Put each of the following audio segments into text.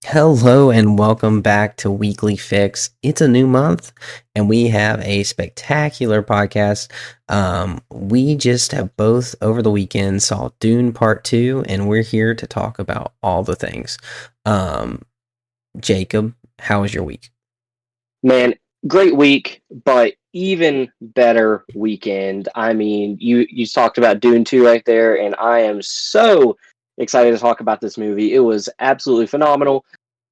Hello and welcome back to Weekly Fix. It's a new month and we have a spectacular podcast. We just have both over the weekend saw Dune Part 2 and we're here to talk about all the things. Um, Jacob, how was your week? Man, great week, but even better weekend. I mean, you talked about Dune 2 right there, and I am so excited to talk about this movie. It was absolutely phenomenal.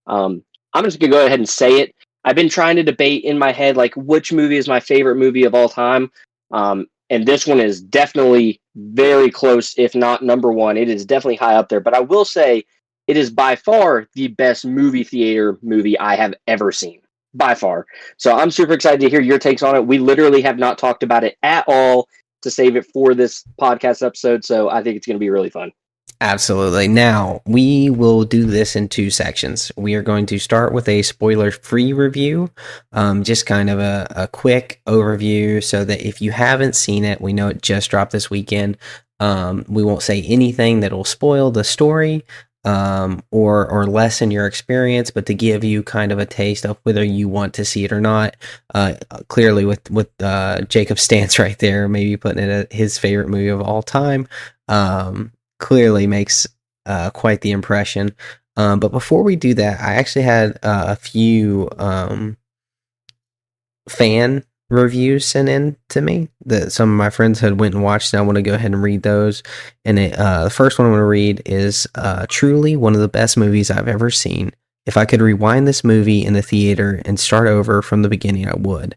I'm just gonna go ahead and say it. I've been trying to debate in my head like which movie is my favorite movie of all time. And this one is definitely very close, if not number one. It is definitely high up there. But I will say it is by far the best movie theater movie I have ever seen. By far. So I'm super excited to hear your takes on it. We literally have not talked about it at all to save it for this podcast episode. So I think it's going to be really fun. Absolutely. Now, we will do this in two sections. We are going to start with a spoiler free review, just kind of a quick overview so that if you haven't seen it, we know it just dropped this weekend. We won't say anything that will spoil the story or lessen your experience, but to give you kind of a taste of whether you want to see it or not. Clearly, with Jacob's stance right there, maybe putting it at his favorite movie of all time. Clearly makes quite the impression. But before we do that, I actually had a few fan reviews sent in to me that some of my friends had went and watched, and I want to go ahead and read those. And the first one I want to read is truly one of the best movies I've ever seen. If I could rewind this movie in the theater and start over from the beginning, I would.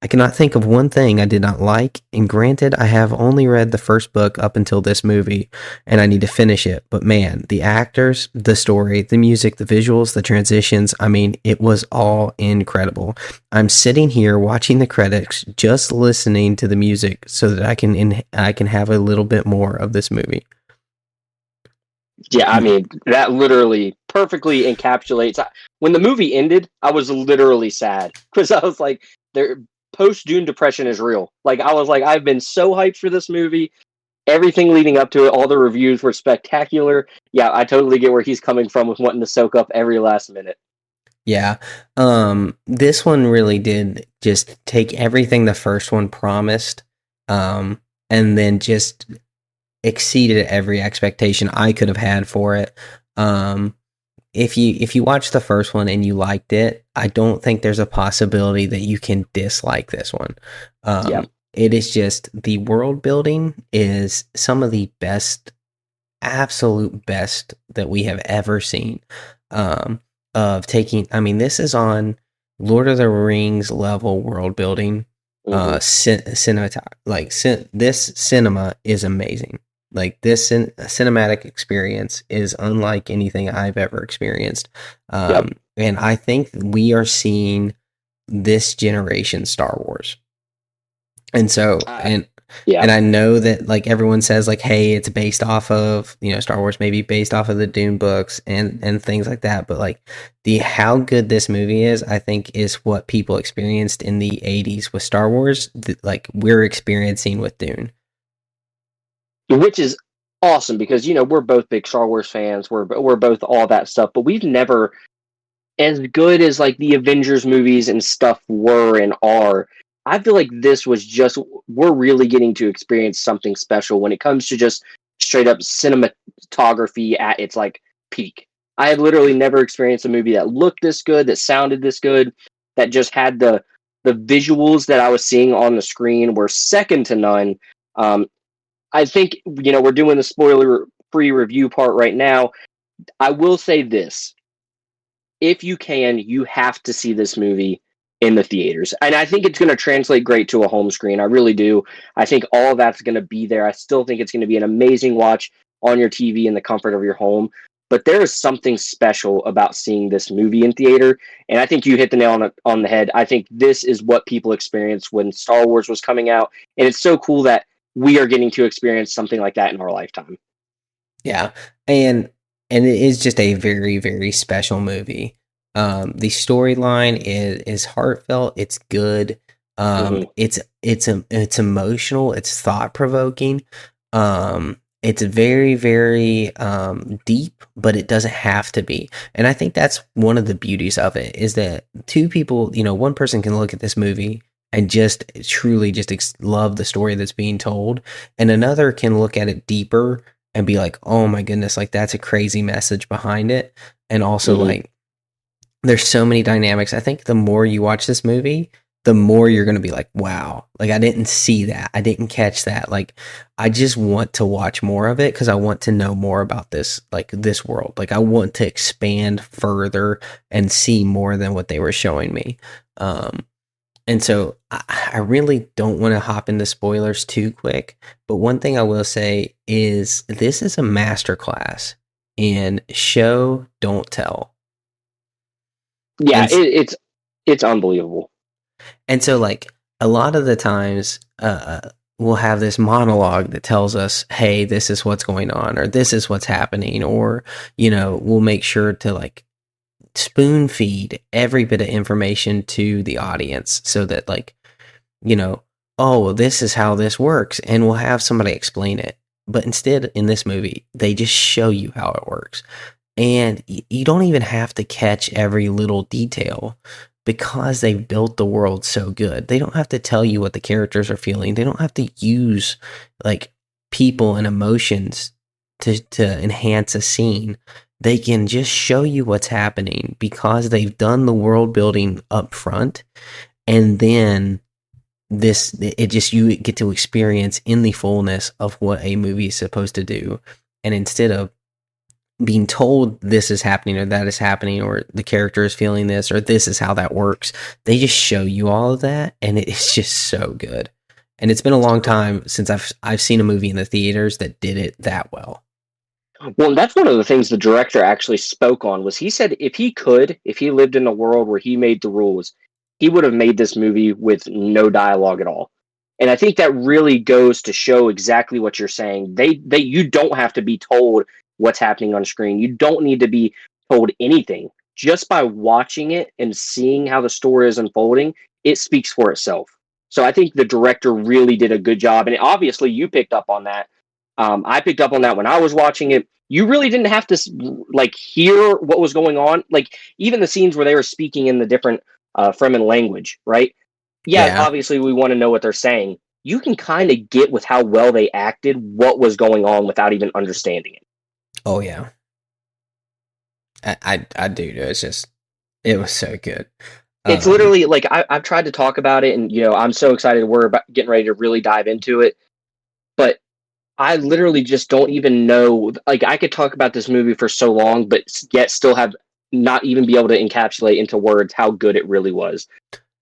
I cannot think of one thing I did not like, and granted, I have only read the first book up until this movie, and I need to finish it, but man, the actors, the story, the music, the visuals, the transitions, I mean, it was all incredible. I'm sitting here watching the credits, just listening to the music so that I can have a little bit more of this movie. Yeah, I mean, that literally perfectly encapsulates. When the movie ended, I was literally sad because I was like, "Their post Dune depression is real." Like, I was like, I've been so hyped for this movie. Everything leading up to it, all the reviews were spectacular. Yeah, I totally get where he's coming from with wanting to soak up every last minute. Yeah. This one really did just take everything the first one promised, and then just exceeded every expectation I could have had for it. Um, if you watched the first one and you liked it, I don't think there's a possibility that you can dislike this one. Yeah, It is just the world building is some of the best, absolute best that we have ever seen. Um, of taking, I mean, this is on Lord of the Rings level world building. hmm This cinema is amazing. Like this cinematic experience is unlike anything I've ever experienced. yep, And I think we are seeing this generation Star Wars. And so, uh, yeah. and I know that like everyone says like, hey, it's based off of, Star Wars maybe based off of the Dune books and things like that. But like the how good this movie is, I think is what people experienced in the 80s with Star Wars, like we're experiencing with Dune. Which is awesome because we're both big Star Wars fans. We're both all that stuff, but we've never, as good as like the Avengers movies and stuff were and are. I feel like this was just, we're really getting to experience something special when it comes to just straight up cinematography at its like peak. I have literally never experienced a movie that looked this good, that sounded this good, that just had the visuals that I was seeing on the screen were second to none. I think we're doing the spoiler free review part right now. I will say this: if you can, you have to see this movie in the theaters. And I think it's going to translate great to a home screen. I really do. I think all of that's going to be there. I still think it's going to be an amazing watch on your TV in the comfort of your home. But there is something special about seeing this movie in theater. And I think you hit the nail on the head. I think this is what people experienced when Star Wars was coming out. And it's so cool that we are getting to experience something like that in our lifetime. Yeah, and it is just a very very special movie. The storyline is heartfelt. It's good. Mm-hmm. It's emotional. It's thought provoking. It's very, very deep, but it doesn't have to be. And I think that's one of the beauties of it is that two people, one person can look at this movie and just truly just love the story that's being told, and another can look at it deeper and be like, "Oh my goodness, like that's a crazy message behind it." And also Hmm. like there's so many dynamics. I think the more you watch this movie, the more you're going to be like, wow, like I didn't see that. I didn't catch that. Like I just want to watch more of it because I want to know more about this, like this world. Like I want to expand further and see more than what they were showing me. Um, and so I really don't want to hop into spoilers too quick. But one thing I will say is this is a masterclass in show, don't tell. Yeah, And it's unbelievable. And so, like, a lot of the times, we'll have this monologue that tells us, hey, this is what's going on, or this is what's happening, or, we'll make sure to, like, spoon feed every bit of information to the audience so that, like, you know, oh, well, this is how this works. And we'll have somebody explain it. But instead, in this movie, they just show you how it works. And you don't even have to catch every little detail because they've built the world so good. They don't have to tell you what the characters are feeling. They don't have to use like people and emotions to enhance a scene. They can just show you what's happening because they've done the world building up front, and then you get to experience in the fullness of what a movie is supposed to do. And instead of being told this is happening or that is happening or the character is feeling this or this is how that works, they just show you all of that, and it's just so good. And it's been a long time since I've seen a movie in the theaters that did it that well. Well, that's one of the things the director actually spoke on was he said if he lived in a world where he made the rules, he would have made this movie with no dialogue at all. And I think that really goes to show exactly what you're saying. They you don't have to be told what's happening on screen. You don't need to be told anything. Just by watching it and seeing how the story is unfolding, it speaks for itself. So I think the director really did a good job, and obviously you picked up on that. I picked up on that when I was watching it. You really didn't have to like hear what was going on. Like even the scenes where they were speaking in the different Fremen language, right? Yeah, Yeah. obviously we want to know what they're saying. You can kind of get with how well they acted what was going on without even understanding it. Oh yeah. I do. It's just it was so good. It's Um, literally like I've tried to talk about it, and I'm so excited we're about getting ready to really dive into it. But I literally just don't even know. Like, I could talk about this movie for so long, but yet still have not even be able to encapsulate into words how good it really was.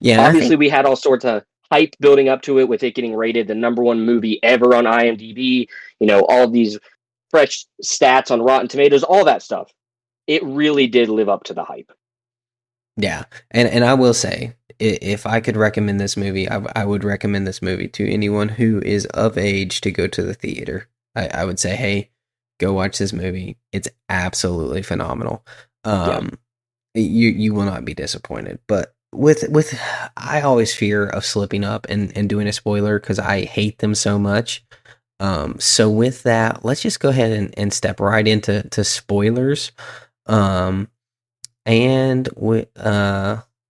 yeah, and I Obviously, think we had all sorts of hype building up to it with it getting rated the number one movie ever on IMDb. All of these fresh stats on Rotten Tomatoes, all that stuff. It really did live up to the hype. yeah, and I will say, if I could recommend this movie, I would recommend this movie to anyone who is of age to go to the theater. I would say, hey, go watch this movie. It's absolutely phenomenal. Yeah. Um, you will not be disappointed. But with I always fear of slipping up and doing a spoiler because I hate them so much. So with that, let's just go ahead and step right into spoilers. Um, and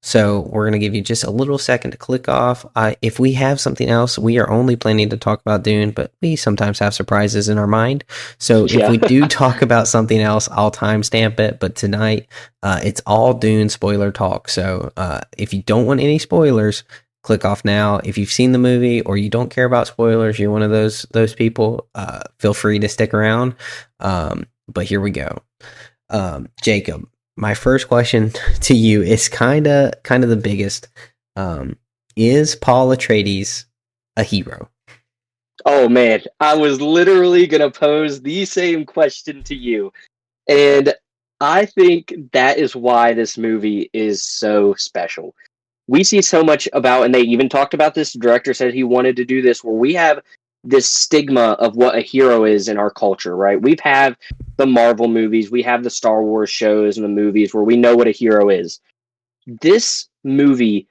so we're gonna give you just a little second to click off. If we have something else, we are only planning to talk about Dune, but we sometimes have surprises in our mind. So if Yeah. we do talk about something else, I'll timestamp it. But tonight, it's all Dune spoiler talk. So if you don't want any spoilers, click off now. If you've seen the movie or you don't care about spoilers, you're one of those people. Feel free to stick around. But here we go. Jacob, my first question to you is kind of the biggest. Um, is Paul Atreides a hero? Oh man, I was literally gonna pose the same question to you. And I think that is why this movie is so special. We see so much about, and they even talked about this. The director said he wanted to do this, where we have this stigma of what a hero is in our culture, right? We've had the Marvel movies, we have the Star Wars shows and the movies where we know what a hero is. This movie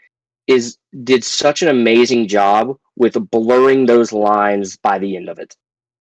did such an amazing job with blurring those lines by the end of it.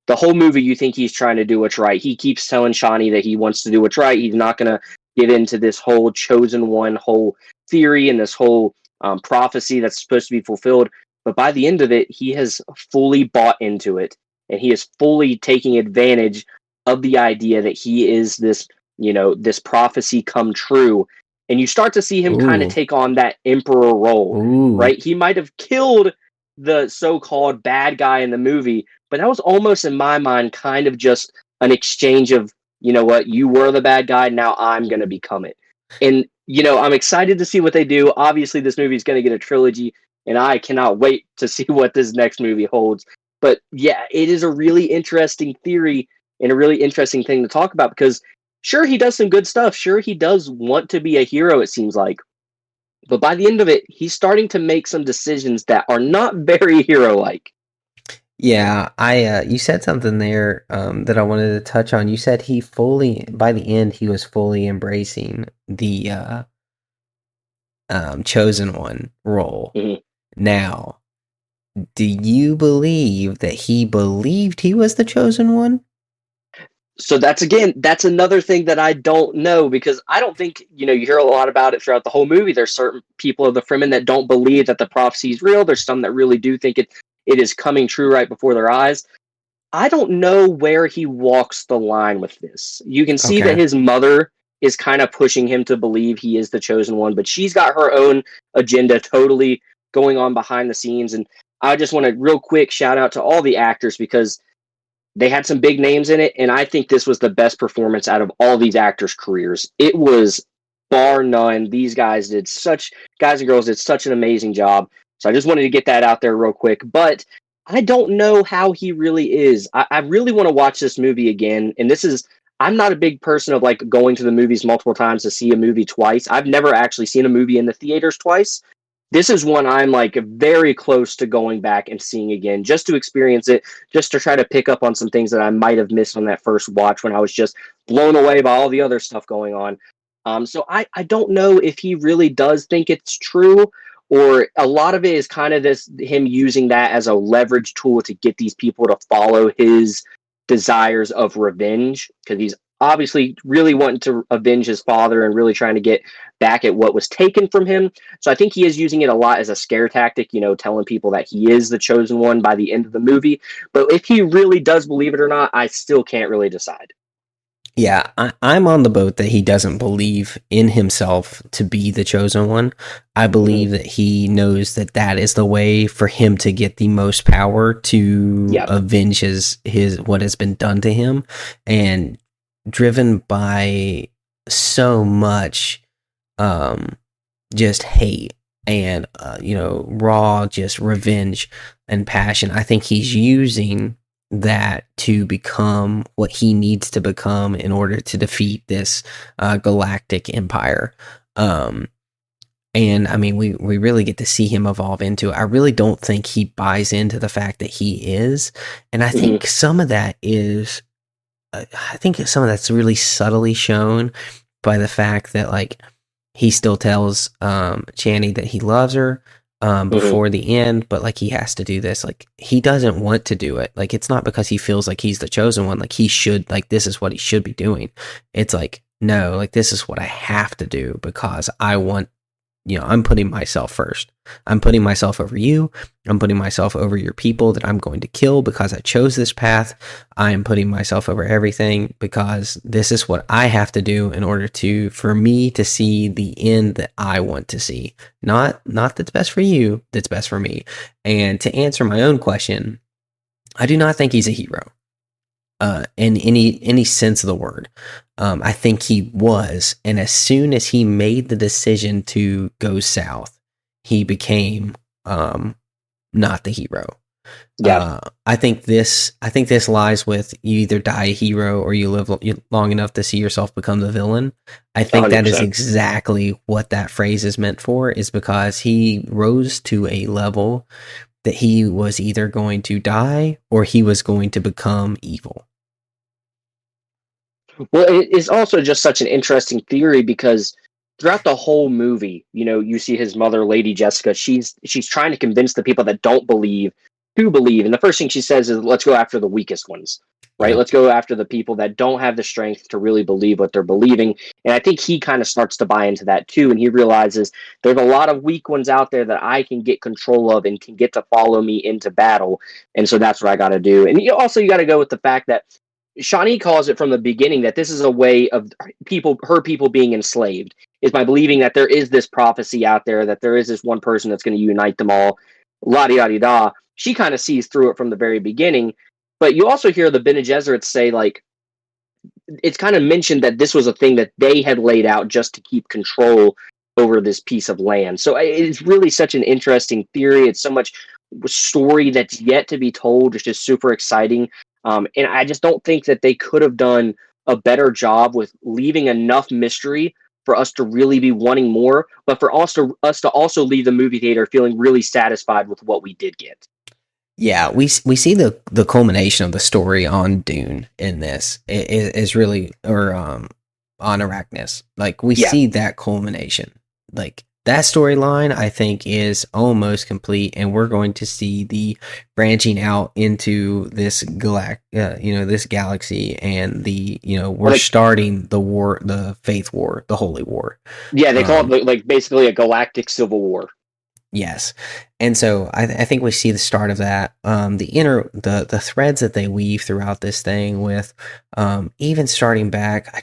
the whole movie you think he's trying to do what's right. He keeps telling Shawnee that he wants to do what's right. He's not going to get into this whole chosen one whole theory and this whole prophecy that's supposed to be fulfilled. But by the end of it, he has fully bought into it, and he is fully taking advantage of the idea that he is this, this prophecy come true. And you start to see him kind of Ooh. take on that emperor role, Ooh. right? He might have killed the so-called bad guy in the movie, but that was almost in my mind kind of just an exchange of, you know what, you were the bad guy, now I'm going to become it. And I'm excited to see what they do. Obviously this movie is going to get a trilogy, and I cannot wait to see what this next movie holds. But yeah, it is a really interesting theory and a really interesting thing to talk about, because sure, he does some good stuff, sure, he does want to be a hero, it seems like, but by the end of it, he's starting to make some decisions that are not very hero-like. Yeah, I you said something there that I wanted to touch on. You said he fully by the end he was fully embracing the chosen one role. Mhm. Now, do you believe that he believed he was the chosen one? So that's another thing that I don't know, because I don't think, you hear a lot about it throughout the whole movie. There's certain people of the Fremen that don't believe that the prophecy is real. There's some that really do think it is coming true right before their eyes. I don't know where he walks the line with this. You can see that Okay. his mother is kind of pushing him to believe he is the chosen one, but she's got her own agenda totally going on behind the scenes. And I just want to real quick shout out to all the actors, because they had some big names in it, and I think this was the best performance out of all these actors' careers. It was bar none. These guys guys and girls did such an amazing job. So I just wanted to get that out there real quick. But I don't know how he really is. I really want to watch this movie again. And I'm not a big person of like going to the movies multiple times to see a movie twice. I've never actually seen a movie in the theaters twice. This is one I'm like very close to going back and seeing again, just to experience it, just to try to pick up on some things that I might have missed on that first watch when I was just blown away by all the other stuff going on. So I don't know if he really does think it's true, or a lot of it is kind of this him using that as a leverage tool to get these people to follow his desires of revenge, because he's obviously really wanting to avenge his father and really trying to get back at what was taken from him. So I think he is using it a lot as a scare tactic, telling people that he is the chosen one by the end of the movie. But if he really does believe it or not, I still can't really decide. Yeah, I'm on the boat that he doesn't believe in himself to be the chosen one. I Mm-hmm. believe that he knows that that is the way for him to get the most power to Yep. avenge his what has been done to him, and driven by so much um just hate and raw just revenge and passion. I think he's using that to become what he needs to become in order to defeat this galactic empire. Um, and I mean, we really get to see him evolve into it. I really don't think he buys into the fact that he is, and I Mm-hmm. think some of that is, I think some of that's really subtly shown by the fact that like he still tells Channy that he loves her Mm-hmm. before the end, but like he has to do this. Like he doesn't want to do it. Like it's not because he feels like he's the chosen one. Like he should, like this is what he should be doing. It's like no, like this is what I have to do because I want, I'm putting myself first. I'm putting myself over you. I'm putting myself over your people that I'm going to kill because I chose this path. I am putting myself over everything because this is what I have to do in order for me to see the end that I want to see. Not that's best for you, that's best for me. And to answer my own question, I do not think he's a hero in any sense of the word. I think he was, and as soon as he made the decision to go south, he became not the hero. Yeah. I think this lies with you either die a hero or you live long enough to see yourself become the villain. I think that is 100%. exactly what that phrase is meant for. Is because he rose to a level that he was either going to die or he was going to become evil. Well, it is also just such an interesting theory, because throughout the whole movie, you see his mother, Lady Jessica. She's trying to convince the people that don't believe to believe. And the first thing she says is, let's go after the weakest ones, right? Yeah. Let's go after the people that don't have the strength to really believe what they're believing. And I think he kind of starts to buy into that too. And he realizes there's a lot of weak ones out there that I can get control of and can get to follow me into battle. And so that's what I got to do. And you got to go with the fact that Shawnee calls it from the beginning that this is a way of her people being enslaved, is by believing that there is this prophecy out there, that there is this one person that's going to unite them all, la di da da. She kind of sees through it from the very beginning. But you also hear the Bene Gesserits say, like, it's kind of mentioned that this was a thing that they had laid out just to keep control over this piece of land. So it's really such an interesting theory. It's so much story that's yet to be told, which is super exciting. And I just don't think that they could have done a better job with leaving enough mystery for us to really be wanting more, but for us to also leave the movie theater feeling really satisfied with what we did get. Yeah, we see the culmination of the story on Dune in this is really, or on Arrakis. Like, we Yeah. see that culmination. Like, that storyline, I think, is almost complete, and we're going to see the branching out into this this galaxy, and we're starting the war, the Faith War, the Holy War. Yeah, they call it like basically a galactic civil war. Yes, and so I think we see the start of that. The threads that they weave throughout this thing with, even starting back.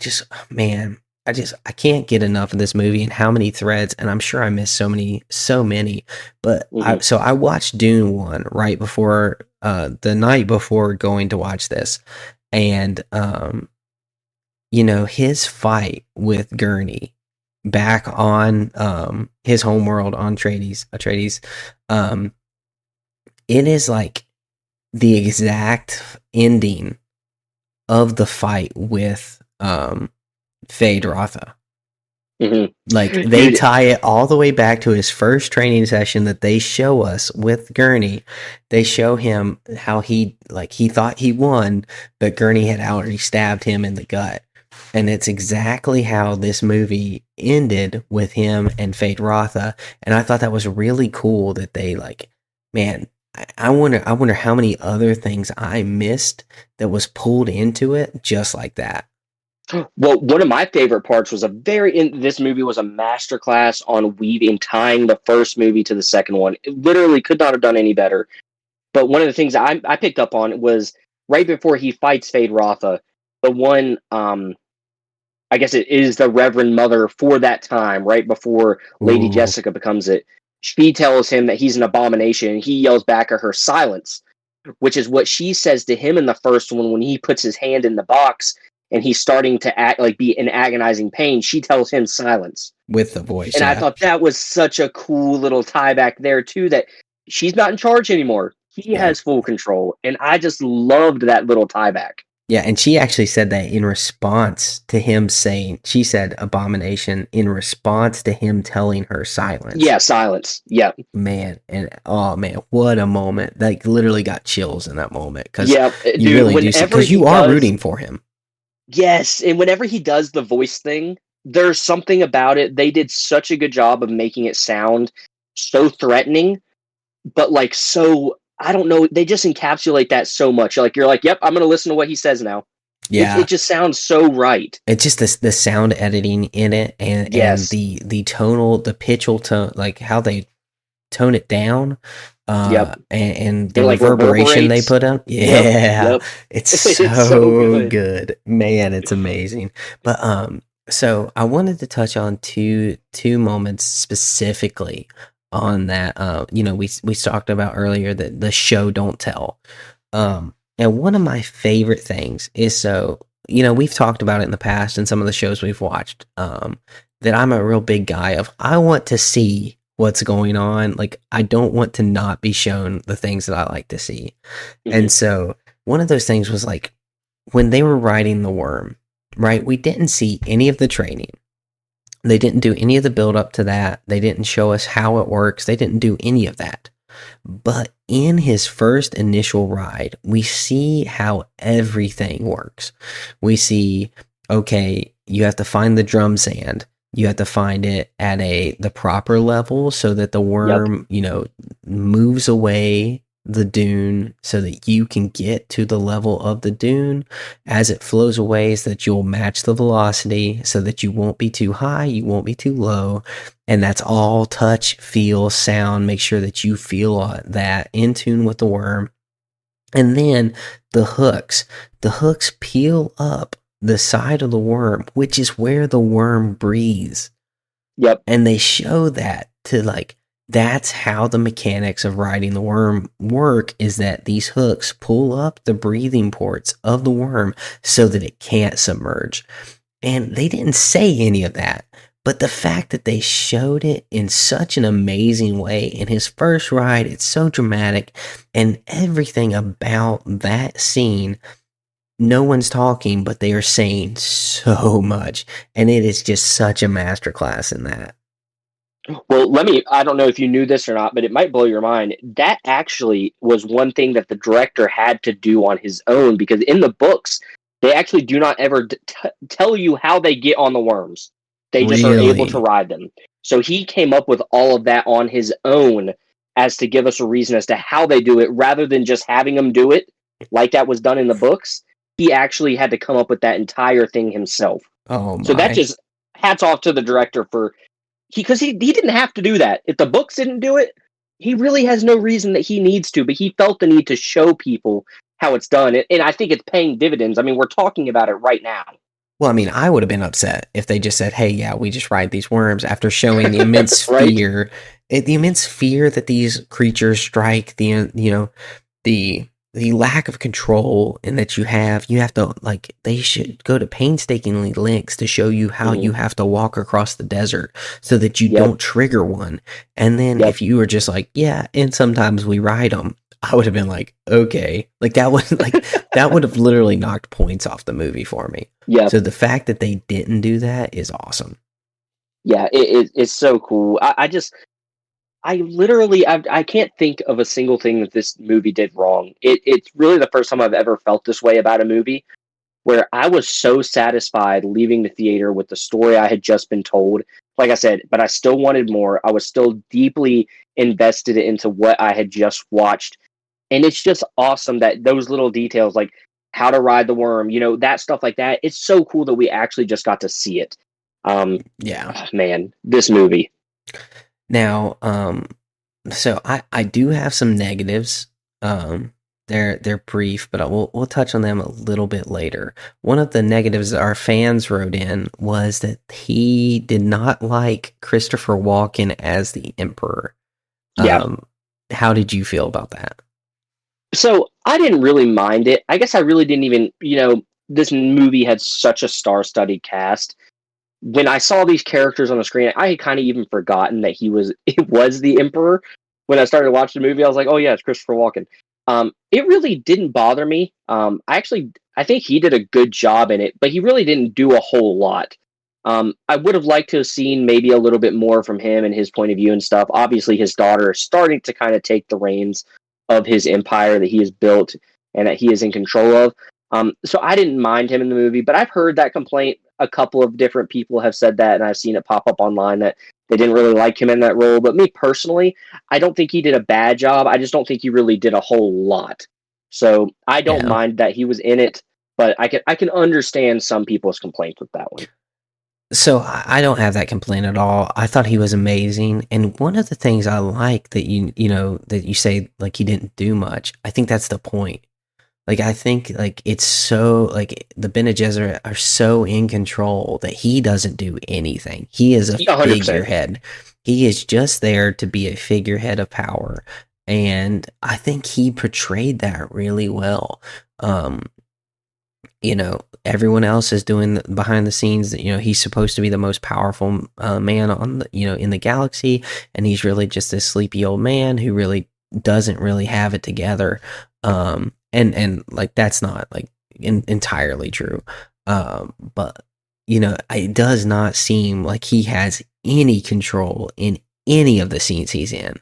I can't get enough of this movie and how many threads, and I'm sure I missed so many. But I watched Dune 1 right before, the night before going to watch this, and his fight with Gurney back on his homeworld on Atreides, it is like the exact ending of the fight with Feyd-Rautha. Mm-hmm. Like, they tie it all the way back to his first training session that they show us with Gurney. They show him how he thought he won, but Gurney had already stabbed him in the gut. And it's exactly how this movie ended with him and Feyd-Rautha. And I thought that was really cool that they, like, man, I wonder how many other things I missed that was pulled into it just like that. Well, one of my favorite parts was this movie was a masterclass on weaving, tying the first movie to the second one. It literally could not have done any better. But one of the things I picked up on was right before he fights Feyd-Rautha, the one, I guess it is the Reverend Mother for that time, right before Lady Jessica becomes it. She tells him that he's an abomination, and he yells back at her, "Silence," which is what she says to him in the first one when he puts his hand in the box and he's starting to be in agonizing pain. She tells him silence with the voice. And I thought that was such a cool little tie back there too, that she's not in charge anymore. He has full control. And I just loved that little tie back. Yeah, and she actually said that in response to him saying, she said abomination in response to him telling her silence. Yeah, silence. Yeah. Man, and oh man, what a moment. Like, literally got chills in that moment. Because you are rooting for him. Yes, and whenever he does the voice thing, there's something about it. They did such a good job of making it sound so threatening, but like so, I don't know, they just encapsulate that so much. You're like, yep, I'm going to listen to what he says now. Yeah. It just sounds so right. It's just the sound editing in it, and the tonal, the pitchal tone, like how they tone it down. And the reverberation they put on. Yeah. Yep. It's so good. Man, it's amazing. But so I wanted to touch on two moments specifically on that. We talked about earlier that the show don't tell. And one of my favorite things is, we've talked about it in the past in some of the shows we've watched, that I'm a real big guy of, I want to see what's going on. Like, I don't want to not be shown the things that I like to see. Mm-hmm. And so one of those things was like when they were riding the worm, right? We didn't see any of the training. They didn't do any of the build up to that. They didn't show us how it works. They didn't do any of that. But in his first initial ride, we see how everything works. We see, okay, you have to find the drum sand. You have to find it at the proper level so that the worm, moves away the dune so that you can get to the level of the dune as it flows away, so that you'll match the velocity, so that you won't be too high, you won't be too low. And that's all touch, feel, sound. Make sure that you feel that in tune with the worm. And then the hooks peel up the side of the worm, which is where the worm breathes. Yep. And they show that to like, that's how the mechanics of riding the worm work, is that these hooks pull up the breathing ports of the worm so that it can't submerge. And they didn't say any of that. But the fact that they showed it in such an amazing way in his first ride, it's so dramatic. And everything about that scene, no one's talking, but they are saying so much. And it is just such a masterclass in that. Well, I don't know if you knew this or not, but it might blow your mind. That actually was one thing that the director had to do on his own, because in the books, they actually do not ever tell you how they get on the worms. They just are able to Really? ride them. So he came up with all of that on his own as to give us a reason as to how they do it, rather than just having them do it like that was done in the books. He actually had to come up with that entire thing himself. Oh So that my. just hats off to the director for because he didn't have to do that. If the books didn't do it, he really has no reason that he needs to, but he felt the need to show people how it's done. And I think it's paying dividends. I mean, we're talking about it right now. Well, I mean, I would have been upset if they just said, "Hey, yeah, we just ride these worms," after showing the immense Right? fear, the immense fear that these creatures strike, the lack of control, and that you have to, like, they should go to painstakingly lengths to show you how Mm-hmm. you have to walk across the desert so that you Yep. don't trigger one. And then Yep. if you were just like, yeah, and sometimes we ride them, I would have been like, okay, like that would that would have literally knocked points off the movie for me. Yep. So the fact that they didn't do that is awesome. Yeah. It's so cool. I literally, I can't think of a single thing that this movie did wrong. It's really the first time I've ever felt this way about a movie, where I was so satisfied leaving the theater with the story I had just been told. Like I said, but I still wanted more. I was still deeply invested into what I had just watched. And it's just awesome that those little details, like how to ride the worm, that stuff like that, it's so cool that we actually just got to see it. Yeah. Man, this movie. Now, so I do have some negatives. They're brief, but we'll touch on them a little bit later. One of the negatives that our fans wrote in was that he did not like Christopher Walken as the Emperor. Yeah. How did you feel about that? So I didn't really mind it. I guess I really didn't even, this movie had such a star-studded cast. When I saw these characters on the screen, I had kind of even forgotten that it was the Emperor. When I started watching the movie, I was like, oh yeah, it's Christopher Walken. It really didn't bother me. I think he did a good job in it, but he really didn't do a whole lot. I would have liked to have seen maybe a little bit more from him and his point of view and stuff. Obviously, his daughter is starting to kind of take the reins of his empire that he has built and that he is in control of. So I didn't mind him in the movie, but I've heard that complaint. A couple of different people have said that, and I've seen it pop up online that they didn't really like him in that role. But me personally, I don't think he did a bad job. I just don't think he really did a whole lot. So I don't Yeah. mind that he was in it, but I can understand some people's complaints with that one. So I don't have that complaint at all. I thought he was amazing, and one of the things I like that that you say, like, he didn't do much. I think that's the point. Like, I think, like, it's so, like, the Bene Gesserit are so in control that he doesn't do anything. He is a Yeah, 100%. figurehead. He is just there to be a figurehead of power. And I think he portrayed that really well. Everyone else is doing behind the scenes that, he's supposed to be the most powerful man on the, in the galaxy. And he's really just this sleepy old man who really doesn't really have it together. And like, that's not like entirely true. But it does not seem like he has any control in any of the scenes he's in.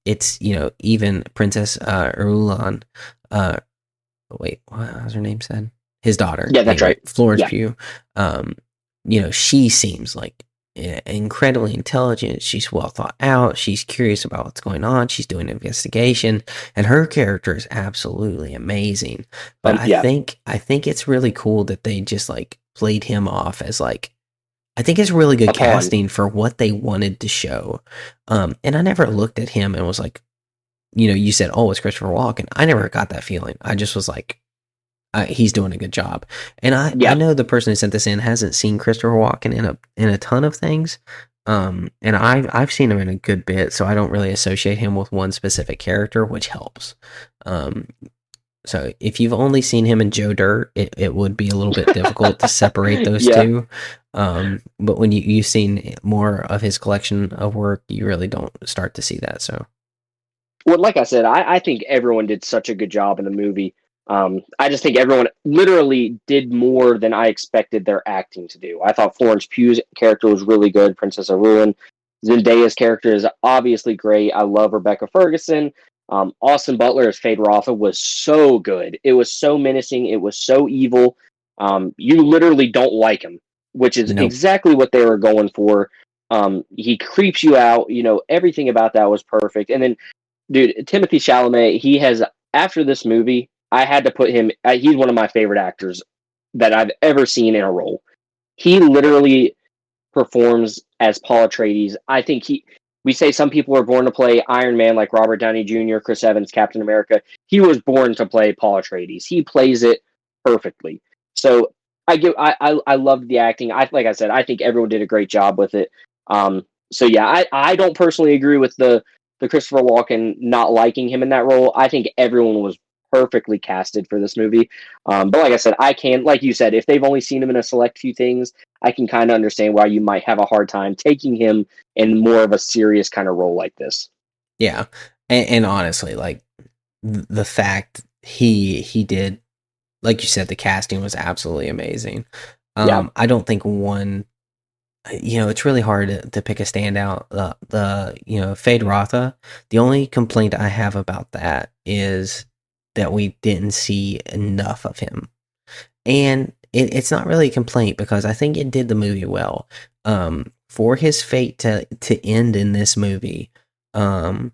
It's, even Princess Irulan, wait, what was her name said? His daughter. Yeah, that's Anyway, right. Florence Yeah. Pugh. She seems like incredibly intelligent. She's well thought out. She's curious about what's going on. She's doing an investigation, and her character is absolutely amazing. But Yeah, I think it's really cool that they just like played him off as like I think it's really good a pawn. casting for what they wanted to show. And I never looked at him and was like, you know, you said, "Oh, it's Christopher Walken." I never got that feeling. I just was like, he's doing a good job. And I Yeah, know the person who sent this in hasn't seen Christopher Walken in a ton of things. And I've seen him in a good bit, so I don't really associate him with one specific character, which helps. Um, so if you've only seen him in Joe Dirt, it would be a little bit difficult to separate those yeah. two. But when you've seen more of his collection of work, you really don't start to see that. So Well, like I said, I think everyone did such a good job in the movie. I just think everyone literally did more than I expected their acting to do. I thought Florence Pugh's character was really good, Princess Ruin. Zendaya's character is obviously great. I love Rebecca Ferguson. Austin Butler as Fade Rotha was so good. It was so menacing. It was so evil. You literally don't like him, which is nope, exactly what they were going for. He creeps you out. You know, everything about that was perfect. And then dude, Timothy Chalamet, he has after this movie, I had to put him. He's one of my favorite actors that I've ever seen in a role. He literally performs as Paul Atreides. I think he. We say some people are born to play Iron Man, like Robert Downey Jr., Chris Evans, Captain America. He was born to play Paul Atreides. He plays it perfectly. So I loved the acting. Like I said, I think everyone did a great job with it. So yeah, I don't personally agree with the Christopher Walken not liking him in that role. I think everyone was perfectly casted for this movie. But like I said, I can, like you said, if they've only seen him in a select few things, I can kind of understand why you might have a hard time taking him in more of a serious kind of role like this. yeah, and honestly, like the fact he did, like you said, the casting was absolutely amazing. Yeah. I don't think one, you know, it's really hard to pick a standout. The you know, Fade Rotha. The only complaint I have about that is that we didn't see enough of him, and it's not really a complaint because I think it did the movie well. For his fate to end in this movie, um,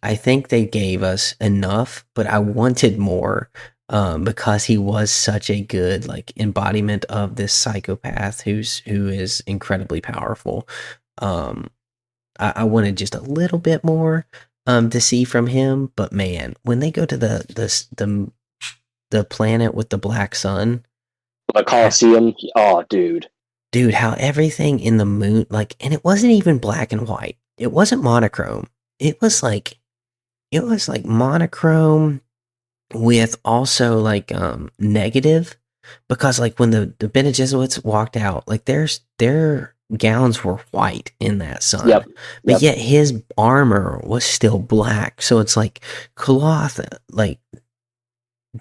I think they gave us enough, but I wanted more because he was such a good like embodiment of this psychopath who is incredibly powerful. Um, I wanted just a little bit more to see from him, but man, when they go to the planet with the black sun, The ha- Coliseum. Oh, dude. dude, how everything in the moon like, and it wasn't even black and white. It wasn't monochrome. It was like monochrome with also like negative because like when the Bene Gesserit walked out, like their gowns were white in that sun, Yep. but Yep. yet his armor was still black. So it's like cloth like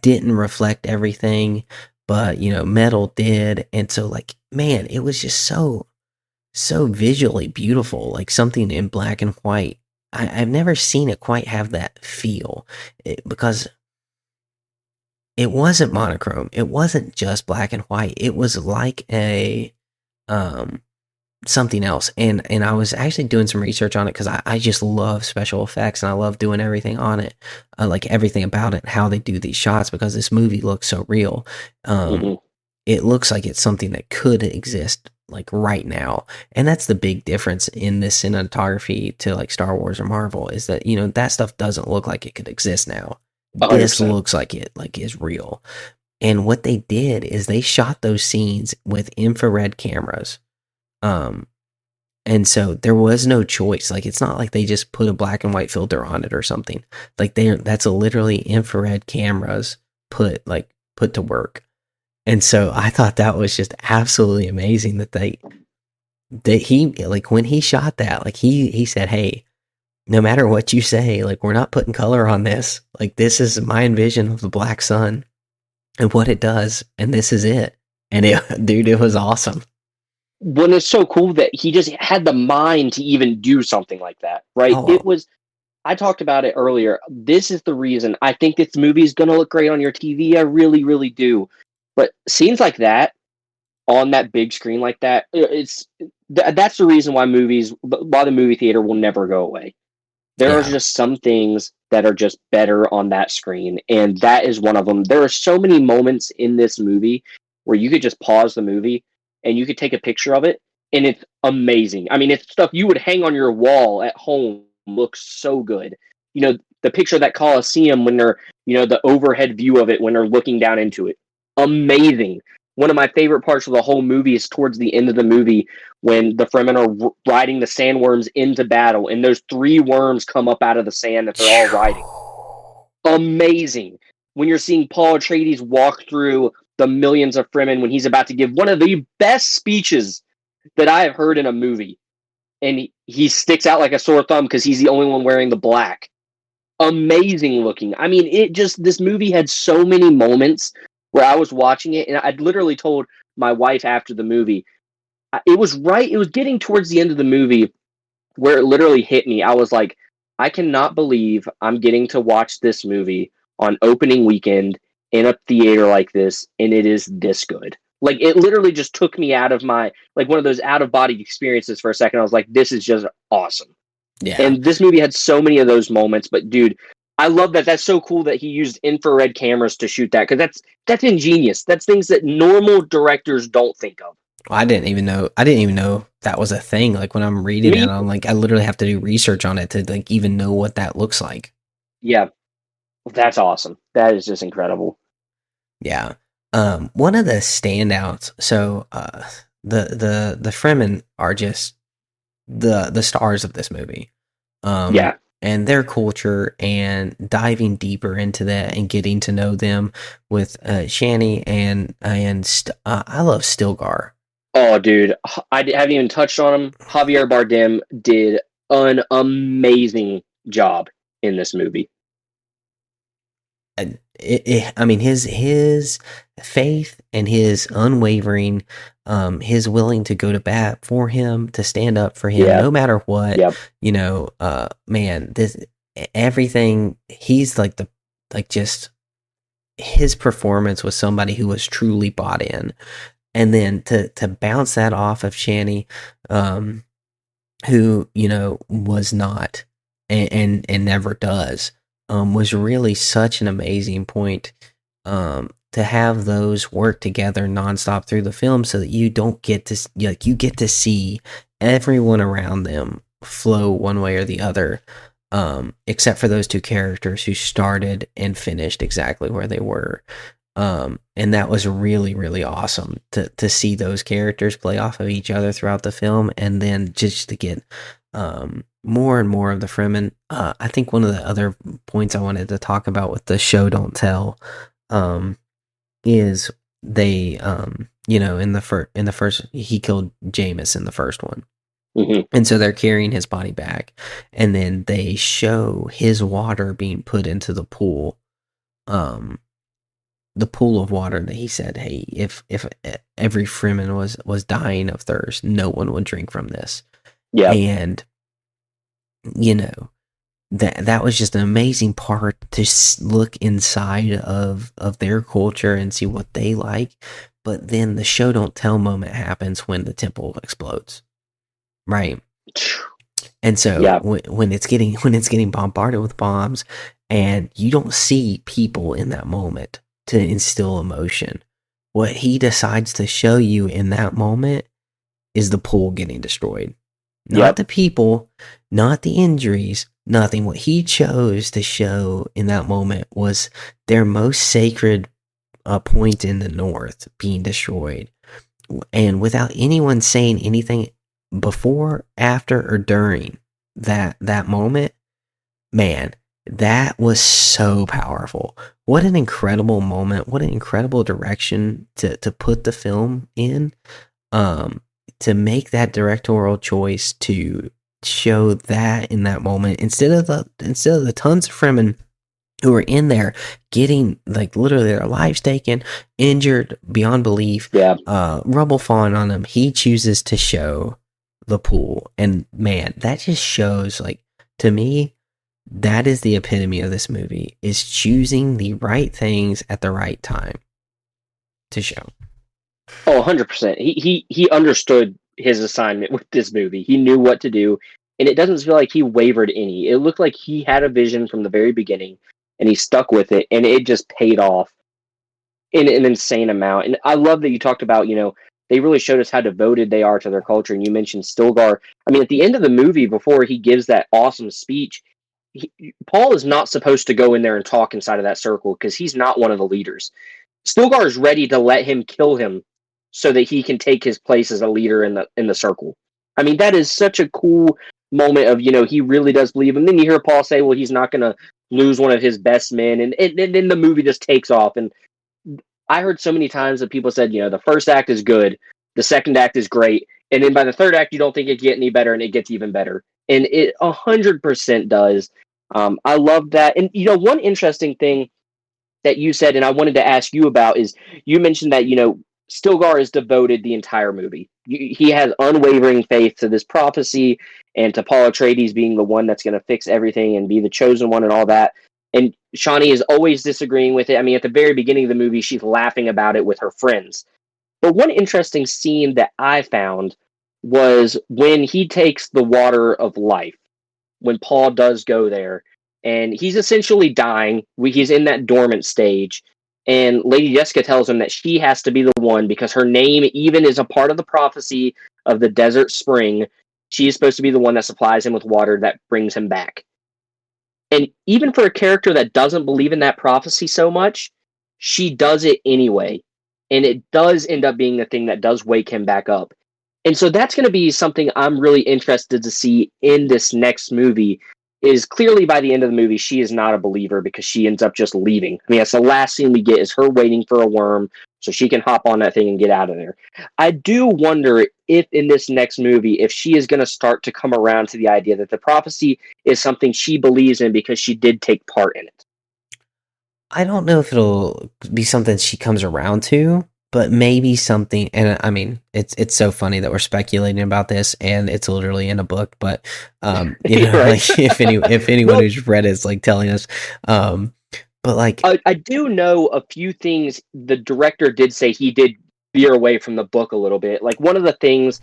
didn't reflect everything, but you know metal did, and so like man, it was just so visually beautiful, like something in black and white. I've never seen it quite have that feel because it wasn't monochrome. It wasn't just black and white. It was like a um something else. And I was actually doing some research on it because I just love special effects and I love doing everything on it, like everything about it, how they do these shots because this movie looks so real. Um, Hmm. it looks like it's something that could exist like right now, and that's the big difference in this cinematography to like Star Wars or Marvel is that you know that stuff doesn't look like it could exist now. This 100%. looks like it like is real. And what they did is they shot those scenes with infrared cameras. Um, and so there was no choice. Like it's not like they just put a black and white filter on it or something. Like that's a literally infrared cameras put to work. And so I thought that was just absolutely amazing that he like when he shot that, like he said, "Hey, no matter what you say, like we're not putting color on this. Like this is my envision of the black sun and what it does, and this is it." And it dude, it was awesome. When it's so cool that he just had the mind to even do something like that, right? Oh, It was. I talked about it earlier. This is the reason I think this movie is going to look great on your TV. I really, really do. But scenes like that on that big screen like that, that's the reason why the movie theater will never go away. There are Yeah. just some things that are just better on that screen, and that is one of them. There are so many moments in this movie where you could just pause the movie and you could take a picture of it, and it's amazing. I mean, it's stuff you would hang on your wall at home. Looks so good. You know, the picture of that Coliseum when they're, the overhead view of it when they're looking down into it. Amazing. One of my favorite parts of the whole movie is towards the end of the movie when the Fremen are riding the sandworms into battle, and those 3 worms come up out of the sand that they're all riding. Amazing. When you're seeing Paul Atreides walk through the millions of Fremen when he's about to give one of the best speeches that I have heard in a movie, and he sticks out like a sore thumb because he's the only one wearing the black. Amazing looking. I mean, this movie had so many moments where I was watching it, and I'd literally told my wife after the movie, it was getting towards the end of the movie where it literally hit me. I was like, I cannot believe I'm getting to watch this movie on opening weekend in a theater like this, and it is this good. Like, it literally just took me out of my, like, one of those out of body experiences for a second. I was like, this is just awesome. Yeah. And this movie had so many of those moments, but dude, I love that. That's so cool that he used infrared cameras to shoot that, because that's ingenious. That's things that normal directors don't think of. I didn't even know that was a thing. Like when I'm reading it, Me, I'm like, I literally have to do research on it to like even know what that looks like. yeah, that's awesome. That is just incredible. Yeah. One of the standouts. So, the Fremen are just the stars of this movie. Yeah, And their culture and diving deeper into that and getting to know them with Shani and I love Stilgar. oh, dude, I haven't even touched on him. Javier Bardem did an amazing job in this movie. I mean, his faith and his unwavering, his willing to go to bat for him, to stand up for him, Yeah, no matter what. yep, Man, this everything. He's just his performance was somebody who was truly bought in, and then to bounce that off of Channy, who was not and never does, was really such an amazing point, to have those work together nonstop through the film, so that you don't get to you get to see everyone around them flow one way or the other, except for those 2 characters who started and finished exactly where they were. And that was really, really awesome to see those characters play off of each other throughout the film, and then just to get more and more of the Fremen. I think one of the other points I wanted to talk about with the show don't tell, is they in the first he killed Jameis in the first one. mm-hmm. And so they're carrying his body back, and then they show his water being put into the pool, the pool of water that he said, hey, if every Freeman was dying of thirst, no one would drink from this. Yeah, And that was just an amazing part to look inside of their culture and see what they like. But then the show don't tell moment happens when the temple explodes, right? And so yeah, when it's getting bombarded with bombs, and you don't see people in that moment to instill emotion, what he decides to show you in that moment is the pool getting destroyed. Not yep, the people, not the injuries, nothing. What he chose to show in that moment was their most sacred point in the north being destroyed. And without anyone saying anything before, after, or during that moment, man, that was so powerful. What an incredible moment. What an incredible direction to put the film in. To make that directorial choice to show that in that moment, instead of the tons of Fremen who are in there getting like literally their lives taken, injured beyond belief, yeah, rubble falling on them, he chooses to show the pool. And man, that just shows, like, to me, that is the epitome of this movie, is choosing the right things at the right time to show. Oh, 100%. He understood his assignment with this movie. He knew what to do, and it doesn't feel like he wavered any. It looked like he had a vision from the very beginning, and he stuck with it, and it just paid off in an insane amount. And I love that you talked about, they really showed us how devoted they are to their culture. And you mentioned Stilgar. I mean, at the end of the movie, before he gives that awesome speech, Paul is not supposed to go in there and talk inside of that circle because he's not one of the leaders. Stilgar is ready to let him kill him so that he can take his place as a leader in the circle. I mean, that is such a cool moment of, he really does believe him. Then you hear Paul say, well, he's not going to lose one of his best men. And then the movie just takes off. And I heard so many times that people said, the first act is good, the second act is great, and then by the third act, you don't think it get any better, and it gets even better, and it 100% does. I love that, and one interesting thing that you said, and I wanted to ask you about is you mentioned that Stilgar is devoted the entire movie. He has unwavering faith to this prophecy and to Paul Atreides being the one that's going to fix everything and be the chosen one and all that. And Shawnee is always disagreeing with it. I mean, at the very beginning of the movie, she's laughing about it with her friends. But one interesting scene that I found was when he takes the water of life, when Paul does go there, and he's essentially dying. He's in that dormant stage. And Lady Jessica tells him that she has to be the one because her name even is a part of the prophecy of the desert spring. She is supposed to be the one that supplies him with water that brings him back. And even for a character that doesn't believe in that prophecy so much, she does it anyway. And it does end up being the thing that does wake him back up. And so that's going to be something I'm really interested to see in this next movie. Is clearly by the end of the movie, she is not a believer because she ends up just leaving. I mean, that's the last scene we get is her waiting for a worm so she can hop on that thing and get out of there. I do wonder if in this next movie, if she is going to start to come around to the idea that the prophecy is something she believes in because she did take part in it. I don't know if it'll be something she comes around to, but maybe something. And I mean, it's so funny that we're speculating about this, and it's literally in a book. But Right? like if anyone Well, who's read it is like telling us, but like I do know a few things the director did say he did veer away from the book a little bit. Like one of the things,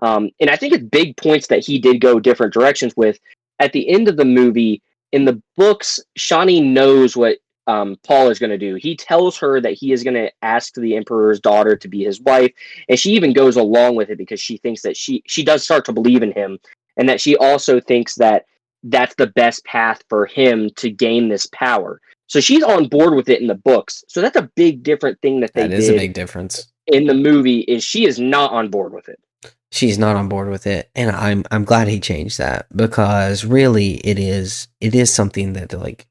and I think it's big points that he did go different directions with. At the end of the movie, in the books, Shawnee knows what Paul is going to do. He tells her that he is going to ask the Emperor's daughter to be his wife, and she even goes along with it because she thinks that she does start to believe in him, and that she also thinks that that's the best path for him to gain this power. So she's on board with it in the books. So that's a big different thing that they that is a did big difference. in the movie is she is not on board with it. She's not on board with it, and I'm glad he changed that because really it is something that like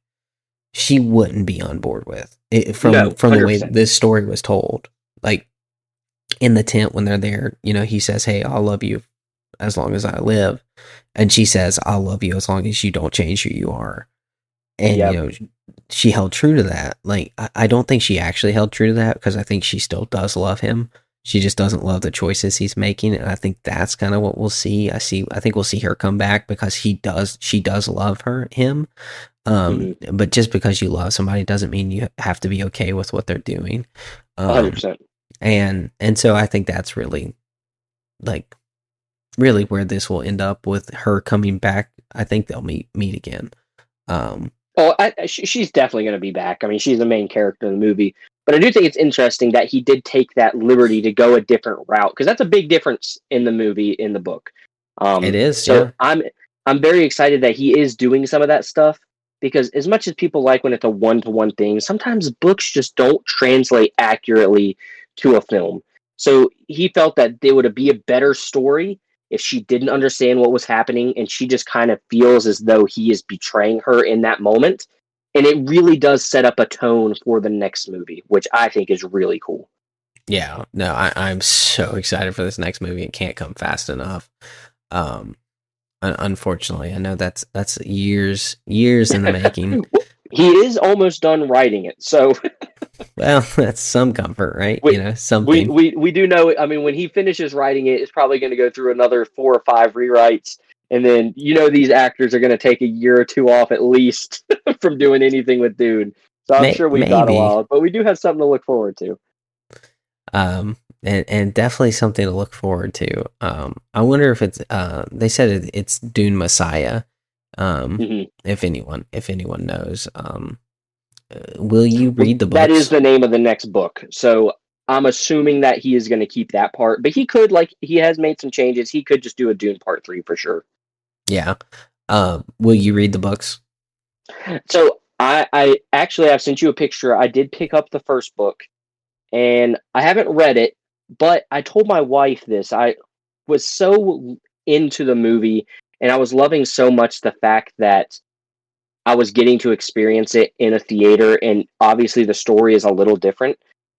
she wouldn't be on board with it, No, from the way 100%. this story was told. Like in the tent when they're there, he says, "Hey, I'll love you as long as I live," and she says, "I'll love you as long as you don't change who you are." And Yep. she held true to that. Like I don't think she actually held true to that because I think she still does love him. She just doesn't love the choices he's making, and I think that's kind of what we'll see. I think we'll see her come back because she does love him. But just because you love somebody doesn't mean you have to be okay with what they're doing. Um, 100%. and so I think that's like really where this will end up with her coming back. I think they'll meet again. Oh, she's definitely going to be back. I mean, she's the main character in the movie. But I do think it's interesting that he did take that liberty to go a different route because that's a big difference in the movie in the book. It is, So yeah. I'm very excited that he is doing some of that stuff because as much as people like when it's a one-to-one thing, sometimes books just don't translate accurately to a film. So he felt that there would be a better story if she didn't understand what was happening and she just kind of feels as though he is betraying her in that moment. And it really does set up a tone for the next movie, which I think is really cool. Yeah, no, I'm so excited for this next movie. It can't come fast enough. Um, unfortunately, I know that's years in the making. He is almost done writing it, so Well, that's some comfort, right? we Something. we do know. I mean, when he finishes writing it, it's probably going to go through another 4 or 5 rewrites, and then these actors are going to take a year or two off at least from doing anything with Dune. So I'm sure we've got a Maybe. while, but we do have something to look forward to. and definitely something to look forward to. I wonder if it's they said it's Dune Messiah. Hmm. If anyone knows, will you Well, read the that is books? the name of the next book. So I'm assuming that he is going to keep that part, but he could, like, he has made some changes. He could just do a Dune Part 3 for sure. Yeah. Will you read the books? So I actually, I've sent you a picture. I did pick up the first book, and I haven't read it, but I told my wife this. I was so into the movie, and I was loving so much the fact that I was getting to experience it in a theater, and obviously the story is a little different.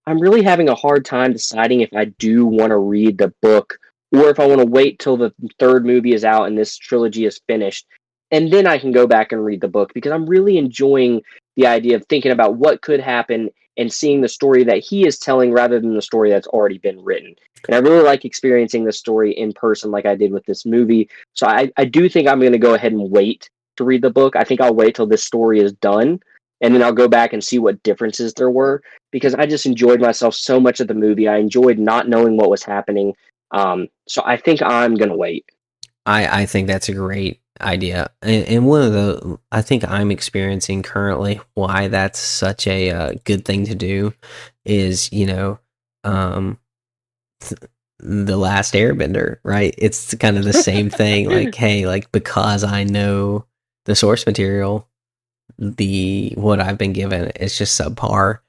I'm really having a hard time deciding if I do want to read the book or if I want to wait till the third movie is out and this trilogy is finished. And then I can go back and read the book because I'm really enjoying the idea of thinking about what could happen and seeing the story that he is telling rather than the story that's already been written. And I really like experiencing the story in person like I did with this movie. So I do think I'm going to go ahead and wait to read the book. I think I'll wait till this story is done and then I'll go back and see what differences there were because I just enjoyed myself so much of the movie. I enjoyed not knowing what was happening. So I think I'm going to wait. I think that's a great idea, and one of the I think I'm experiencing currently why that's such a good thing to do is um the last Airbender, right? It's kind of the same thing. Like, hey, like because I know the source material, the what I've been given is just subpar.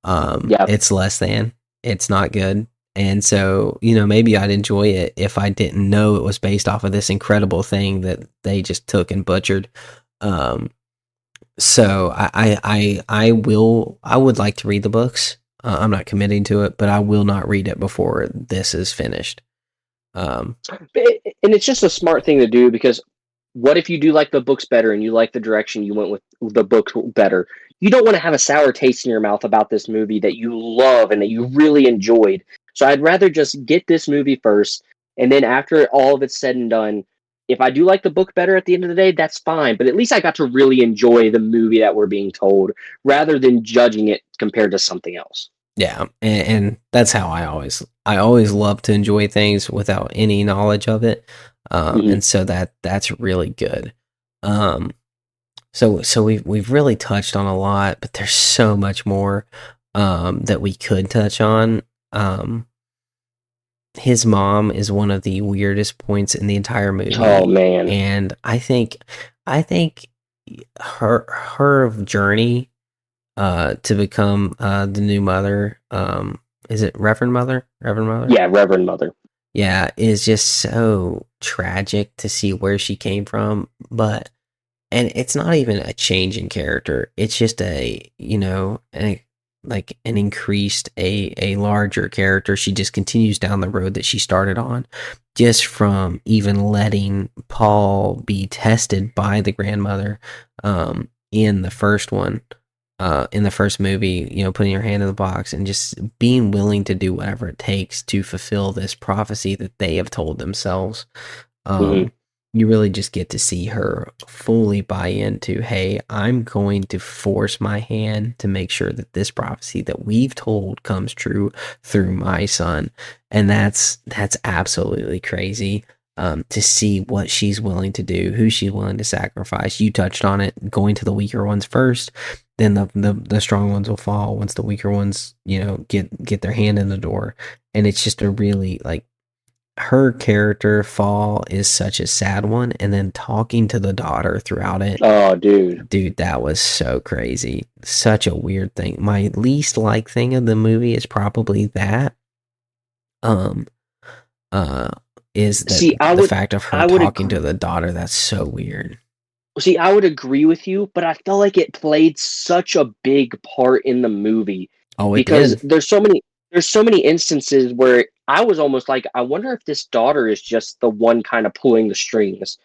Yeah. It's less than. It's not good. And so, maybe I'd enjoy it if I didn't know it was based off of this incredible thing that they just took and butchered. Um, so I would like to read the books. I'm not committing to it, but I will not read it before this is finished. Um, And it's just a smart thing to do because what if you do like the books better and you like the direction you went with the books better? You don't want to have a sour taste in your mouth about this movie that you love and that you really enjoyed. So I'd rather just get this movie first, and then after all of it's said and done, if I do like the book better at the end of the day, that's fine. But at least I got to really enjoy the movie that we're being told rather than judging it compared to something else. yeah, and that's how I always love to enjoy things without any knowledge of it, Hmm. and so that's really good. Um, so we've really touched on a lot, but there's so much more that we could touch on. Um, his mom is one of the weirdest points in the entire Oh movie, man. and I think her journey to become the new mother, is it Reverend Mother? Reverend Mother? Yeah, Reverend Mother. Yeah, is just so tragic to see where she came from, but and it's not even a change in character. It's just like an increased a larger character. She just continues down the road that she started on, just from even letting Paul be tested by the grandmother in the first one. In the first movie, putting your hand in the box and just being willing to do whatever it takes to fulfill this prophecy that they have told themselves. Hmm. um, you really just get to see her fully buy into, hey, I'm going to force my hand to make sure that this prophecy that we've told comes true through my son. And that's absolutely crazy. To see what she's willing to do, who she's willing to sacrifice. You touched on it, going to the weaker ones first, then the strong ones will fall once the weaker ones, get their hand in the door. And it's just a really like her character fall is such a sad one, and then talking to the daughter throughout it, Oh, dude. dude, that was so crazy. Such a weird thing. My least like thing of the movie is probably that um uh is that See, the fact of her I would talking to agree. the daughter. That's so weird. See, I would agree with you, but I felt like it played such a big part in the movie Oh, it because did. there's so many instances where I was almost like, I wonder if this daughter is just the one kind of pulling the strings.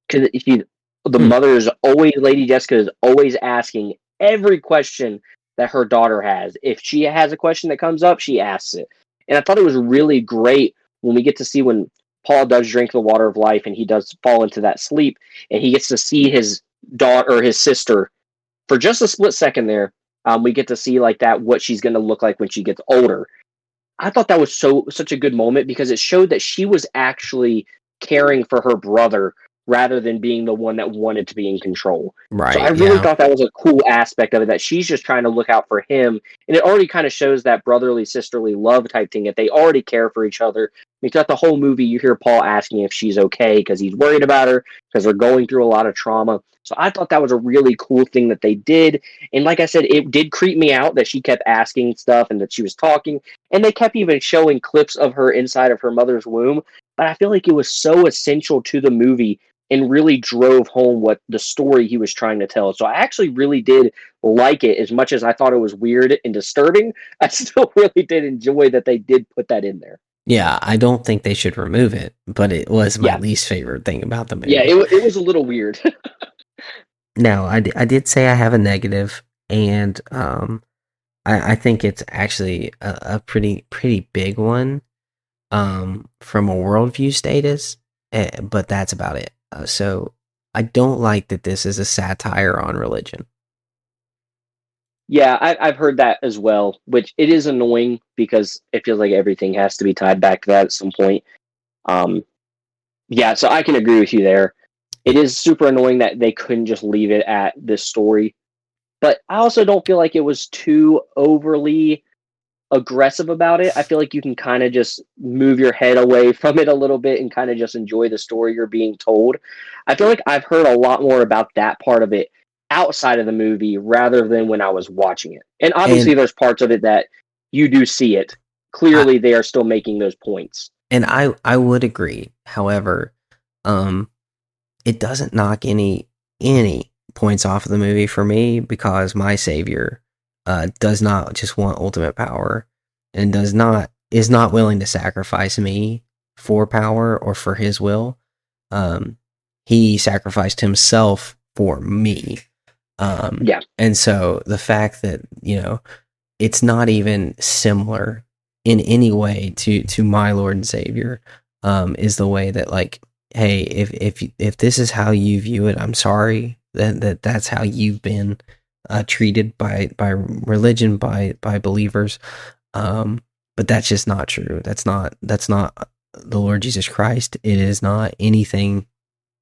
Because if you, the Hmm. mother is always, Lady Jessica is always asking every question that her daughter has. If she has a question that comes up, she asks it. And I thought it was really great when we get to see when Paul does drink the water of life and he does fall into that sleep and he gets to see his daughter or his sister for just a split second there. We get to see like that what she's going to look like when she gets older. I thought that was such a good moment because it showed that she was actually caring for her brother rather than being the one that wanted to be in control. So I Right, really yeah. thought that was a cool aspect of it, that she's just trying to look out for him. And it already kind of shows that brotherly, sisterly love type thing, that they already care for each other. I mean, throughout the whole movie, you hear Paul asking if she's okay because he's worried about her because they're going through a lot of trauma. So I thought that was a really cool thing that they did. And like I said, it did creep me out that she kept asking stuff and that she was talking. And they kept even showing clips of her inside of her mother's womb. But I feel like it was so essential to the movie and really drove home what the story he was trying to tell. So I actually really did like it. As much as I thought it was weird and disturbing, I still really did enjoy that they did put that in there. Yeah, I don't think they should remove it, but it was my Yeah. least favorite thing about the Yeah, movie. it was a little weird. Now, I did say I have a negative, and I think it's actually a pretty big one from a worldview status, but that's about it. So I don't like that this is a satire on religion. Yeah, I've heard that as well, which it is annoying because it feels like everything has to be tied back to that at some point. Um, yeah, so I can agree with you there. It It, is super annoying that they couldn't just leave it at this story, but I also don't feel like it was too overly aggressive about it. I feel like you can kind of just move your head away from it a little bit and kind of just enjoy the story you're being told. I feel like I've heard a lot more about that part of it outside of the movie rather than when I was watching it. And obviously, and there's parts of it that you do see it. I Clearly, they are still making those points. I would agree. However, um, it doesn't knock any points off of the movie for me because my savior does not just want ultimate power and does not is not willing to sacrifice me for power or for his will. Um, he sacrificed himself for me. Yeah, And so the fact that it's not even similar in any way to my Lord and Savior is the way that like hey, if this is how you view it, I'm sorry that's how you've been treated by religion, by believers. But that's just not true. That's not the Lord Jesus Christ. It is not anything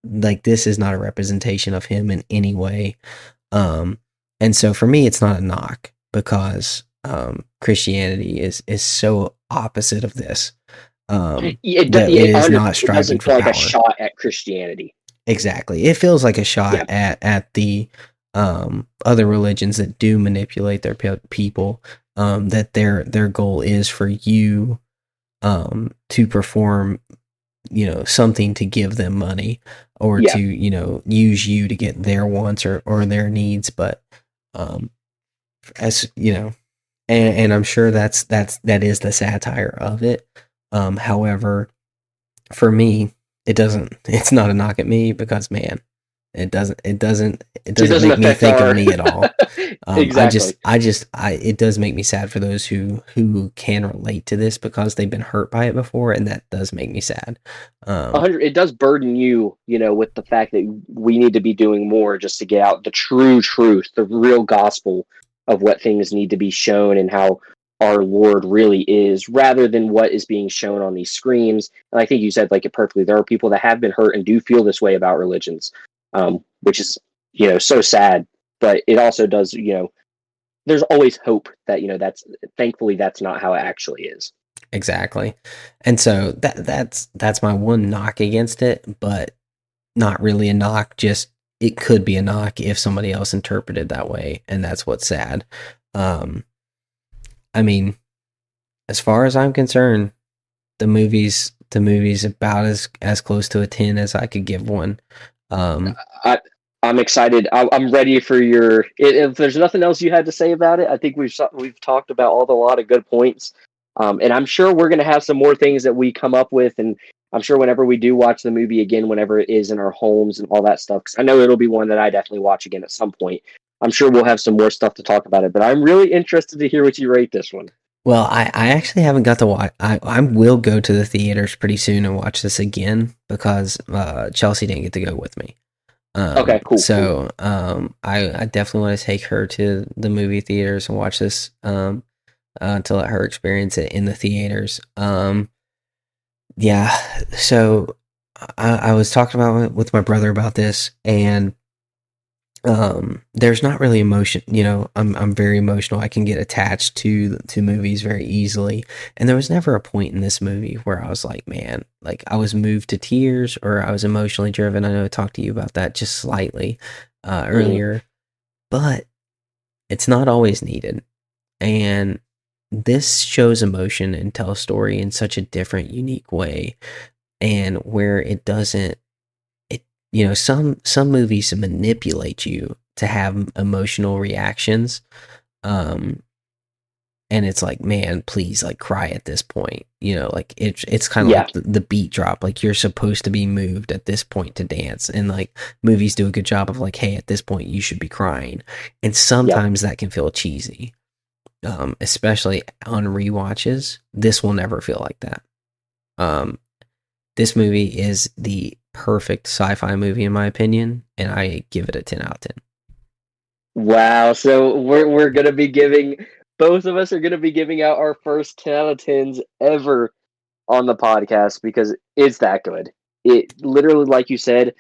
like this. Is not a representation of Him in any way. Um, and so for me, it's not a knock because Christianity is so opposite of this that it is not it striving doesn't for feel like a power. shot at Christianity. Exactly. It feels like a shot Yeah, at the other religions that do manipulate their people. That their goal is for you to perform, something to give them money or yeah. to use you to get their wants or their needs. But um, as and I'm sure that is the satire of it. However, for me, it's not a knock at me because man, it It doesn't doesn't make me affect think of our me at all. exactly. It does make me sad for those who can relate to this because they've been hurt by it before, and that does make me sad. Um, 100, it does burden you, with the fact that we need to be doing more just to get out the true truth, the real gospel of what things need to be shown and how our Lord really is, rather than what is being shown on these screens. And I think you said like it perfectly. There are people that have been hurt and do feel this way about religions, which is so sad. But it also does, there's always hope that that's thankfully that's not how it actually is. exactly, and so that's my one knock against it, but not really a knock. Just it could be a knock if somebody else interpreted that way, and that's what's sad. Um, I mean, as far as I'm concerned, the movie's about as close to a 10 as I could give one. Um, I, I'm excited. I'm ready for your. If there's nothing else you had to say about it, I think we've talked about a lot of good points, and I'm sure we're going to have some more things that we come up with, and I'm sure whenever we do watch the movie again, whenever it is in our homes and all that stuff, because I know it'll be one that I definitely watch again at some point. I'm sure we'll have some more stuff to talk about it, but I'm really interested to hear what you rate this one. well, I actually haven't got to watch. I will go to the theaters pretty soon and watch this again because Chelsea didn't get to go with me. Okay, cool, cool. I definitely want to take her to the movie theaters and watch this. to let her experience it in the theaters. Yeah, so I was talking about it with my brother about this, and there's not really emotion. I'm very emotional. I can get attached to movies very easily, and there was never a point in this movie where I was like, man, like I was moved to tears or I was emotionally driven. I know I talked to you about that just slightly Mm. earlier, but it's not always needed. And this shows emotion and tells story in such a different, unique way, and where it doesn't. It some movies manipulate you to have emotional reactions, um, and it's like, man, please, like, cry at this point. Like it's kind of Yeah, like the beat drop. Like you're supposed to be moved at this point to dance, and like movies do a good job of like, hey, at this point you should be crying, and yep. sometimes that can feel cheesy. Especially on rewatches, this will never feel like that. Um, this movie is the perfect sci-fi movie in my opinion, and I give it a 10 out of 10. Wow. So we're gonna be giving both of us are gonna be giving out our first 10 out of 10s ever on the podcast because it's that good. It literally, like you said,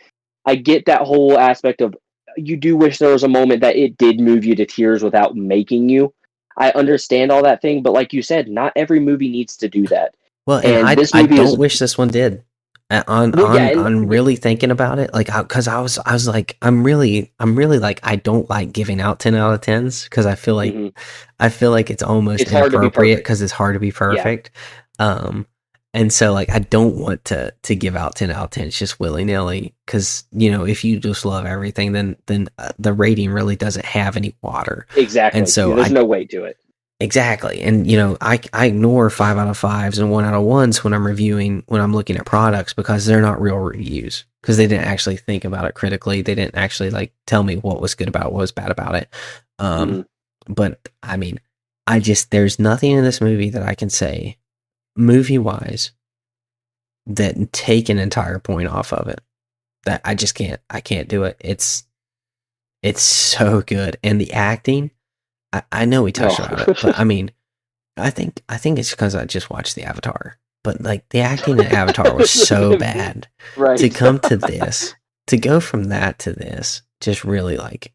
I get that whole aspect of you do wish there was a moment that it did move you to tears without making you. I understand all that thing, but like you said, not every movie needs to do that. Well, and And I this I movie is don't wish this one did. On well, yeah, on and on really thinking about it, like, because I was like, I'm really like, I don't like giving out 10 out of 10s because mhm. I feel like it's almost It's hard to be inappropriate perfect. because it's hard to be Yeah, perfect. Um, and so like I don't want to give out 10 out of 10s just willy nilly because if you just love everything, then the rating really doesn't have any water. And exactly. so There's I no weight to it. Exactly. And I ignore 5 out of 5s and 1 out of 1s when I'm looking at products because they're not real reviews. Because they didn't actually think about it critically. They didn't actually like tell me what was good about it, what was bad about it. Mhm. But I mean, there's nothing in this movie that I can say, movie wise, that take an entire point off of it. That I can't do it. It's so good. And the acting, I know we touched about it, Oh. but I mean, I think it's because I just watched the Avatar, but like the acting in Avatar was so bad. To Right. come to this, to go from that to this, just really like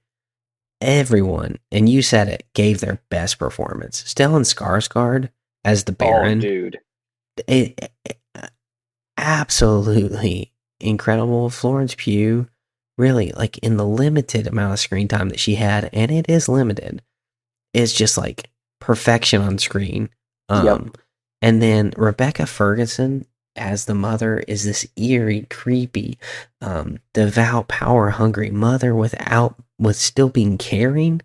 everyone, and you said it, gave their best performance. Stellan Skarsgård as the Oh, Baron, dude. it absolutely incredible. Florence Pugh, really like in the limited amount of screen time that she had, and it is limited, is just like perfection on screen. Yep. Um, and then Rebecca Ferguson as the mother is this eerie, creepy, devout, power hungry mother with still being caring.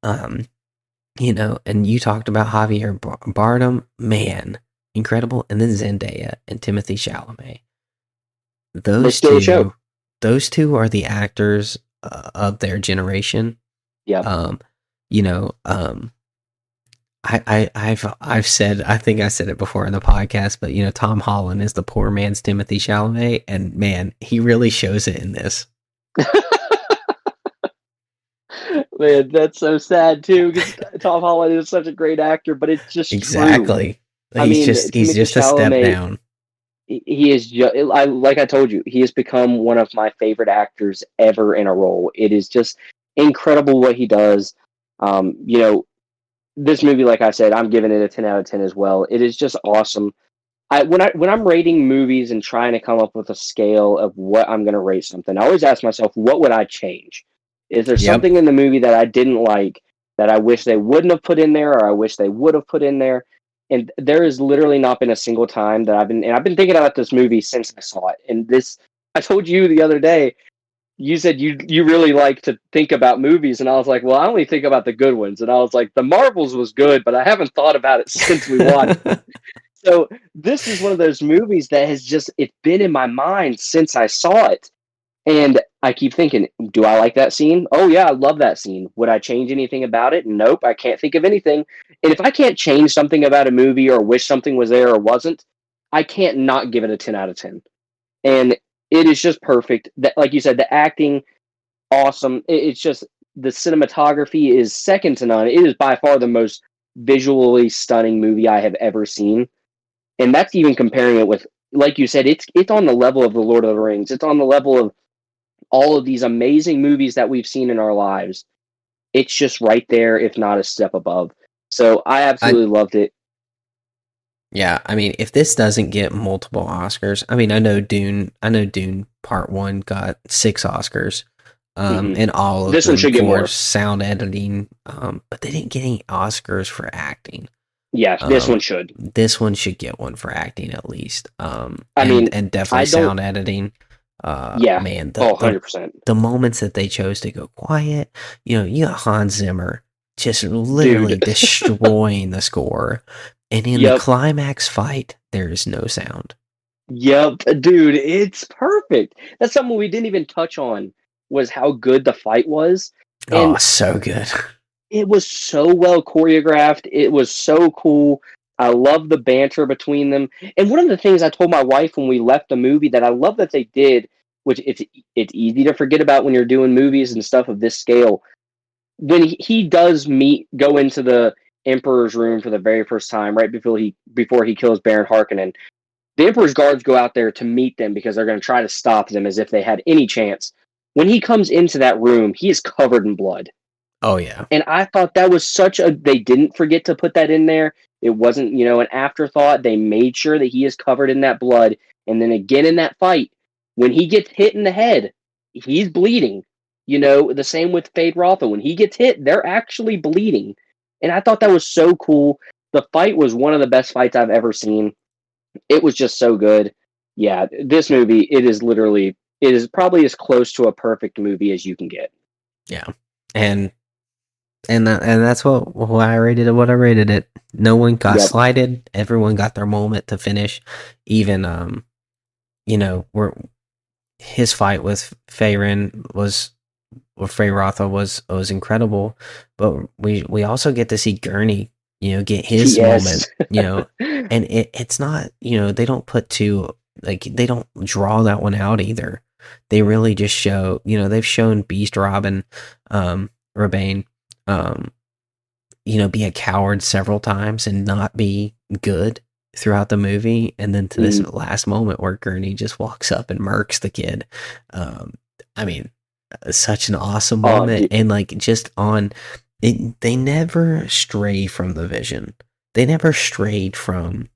Um, and you talked about Javier Bardem, man, incredible. And then Zendaya and Timothy Chalamet. They Those steal the show. two, those two are the actors of their generation. Yep. Um, you know, I've said, I think I said it before in the podcast, but Tom Holland is the poor man's Timothy Chalamet, and man, he really shows it in this. Man, that's so sad too because Tom Holland is such a great actor, but it's just true. Exactly. I He's mean, just he's Timothy just a step Chalamet, down. he is just, like I told you, he has become one of my favorite actors ever in a role. It is just incredible what he does. Um, you know, this movie, like I said, I'm giving it a 10 out of 10 as well. It is just awesome. When I'm rating movies and trying to come up with a scale of what I'm going to rate something, I always ask myself, what would I change? Is there Yep. something in the movie that I didn't like that I wish they wouldn't have put in there, or I wish they would have put in there? And there has literally not been a single time that I've been thinking about this movie since I saw it. And this, I told you the other day, you said you really like to think about movies, and I was like, well, I only think about the good ones. And I was like, the Marvels was good, but I haven't thought about it since we watched it. So this is one of those movies that has just it's been in my mind since I saw it. And I keep thinking, do I like that scene? Oh yeah, I love that scene. Would I change anything about it? Nope, I can't think of anything. And if I can't change something about a movie or wish something was there or wasn't, I can't not give it a 10 out of 10. And it is just perfect. That, like you said, the acting awesome. It's just the cinematography is second to none. It is by far the most visually stunning movie I have ever seen. And that's even comparing it with, like you said, it's on the level of the Lord of the Rings. It's on the level of all of these amazing movies that we've seen in our lives. It's just right there, if not a step above. So I I absolutely loved it. Yeah, I mean, if this doesn't get multiple Oscars, I mean, I know Dune Part One got 6 Oscars, Hmm. and all of This one them should get for more. sound editing, but they didn't get any Oscars for acting. Yeah, this one Um, should. this one should get one for acting at least, I mean, and definitely I don't. sound editing. Yeah. Man, Oh, the 100%. the moments that they chose to go quiet, you got Hans Zimmer just Dude. literally destroying the score. And in the Yep. climax fight, there is no sound. Yep. Dude, it's perfect. That's something we didn't even touch on, was how good the fight was. Oh, And so good. it was so well choreographed. It was so cool. I love the banter between them. And one of the things I told my wife when we left the movie that I love that they did, which it's easy to forget about when you're doing movies and stuff of this scale. When he does go into the Emperor's room for the very first time, right before he kills Baron Harkonnen, the Emperor's guards go out there to meet them because they're going to try to stop them as if they had any chance. When he comes into that room, he is covered in blood. Oh yeah. And I thought that was they didn't forget to put that in there. It wasn't, an afterthought. They made sure that he is covered in that blood. And then again in that fight, when he gets hit in the head, he's bleeding. The same with Fade Rotha. When he gets hit, they're actually bleeding. And I thought that was so cool. The fight was one of the best fights I've ever seen. It was just so good. Yeah, this movie, it is probably as close to a perfect movie as you can get. Yeah. And and that's what I rated it. What I rated it. No one got Yep. slighted. Everyone got their moment to finish. Even where his fight with Feyrin was, or Feyrotha was incredible. But we also get to see Gurney, get his Yes. moment, and it's not, they don't put too, like, they don't draw that one out either. They really just show, they've shown Beast Robin, Rebane, um, be a coward several times and not be good throughout the movie, and then to this Mm. last moment where Gurney just walks up and murks the kid. Um, I mean, such an awesome Oh, moment, dude. and like just on it, they never stray from the vision. They never strayed from,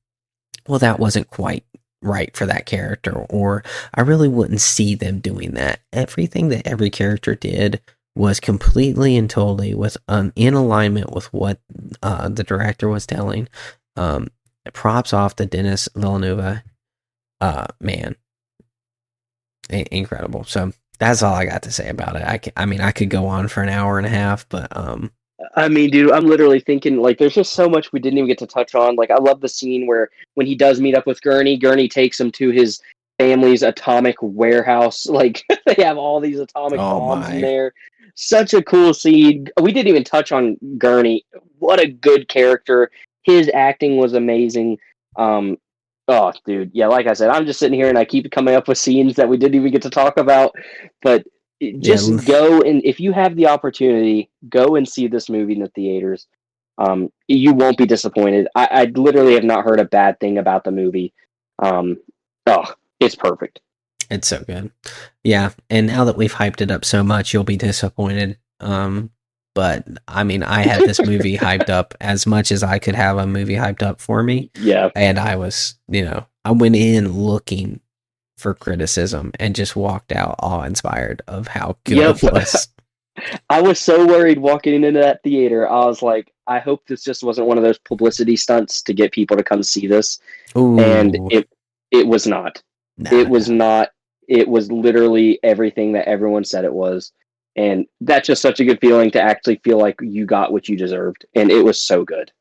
well, that wasn't quite right for that character, or I really wouldn't see them doing that. Everything that every character did was completely and totally with in alignment with what the director was telling. Um, Props off to Denis Villeneuve. Man, incredible. So that's all I got to say about it. I mean, I could go on for an hour and a half, but I mean, dude, I'm literally thinking like there's just so much we didn't even get to touch on. Like I love the scene where when he does meet up with Gurney takes him to his family's atomic warehouse. Like they have all these atomic oh bombs in my, there. Such a cool scene. We didn't even touch on Gurney. What a good character. His acting was amazing. Um oh dude, yeah, like I said, I'm just sitting here and I keep coming up with scenes that we didn't even get to talk about. But yeah, just go, and if you have the opportunity, go and see this movie in the theaters. You won't be disappointed. I literally have not heard a bad thing about the movie. Um, oh, it's perfect. it's so good. Yeah, and now that we've hyped it up so much, you'll be disappointed. But I mean, I had this movie hyped up as much as I could have a movie hyped up for me, Yeah. and I was, I went in looking for criticism and just walked out awe inspired of how good Yep. it was. I was so worried walking into that theater. I was like, I hope this just wasn't one of those publicity stunts to get people to come see this. And Ooh, it was not. It nah, was nah. not. It was literally everything that everyone said it was. And that's just such a good feeling to actually feel like you got what you deserved. And it was so good.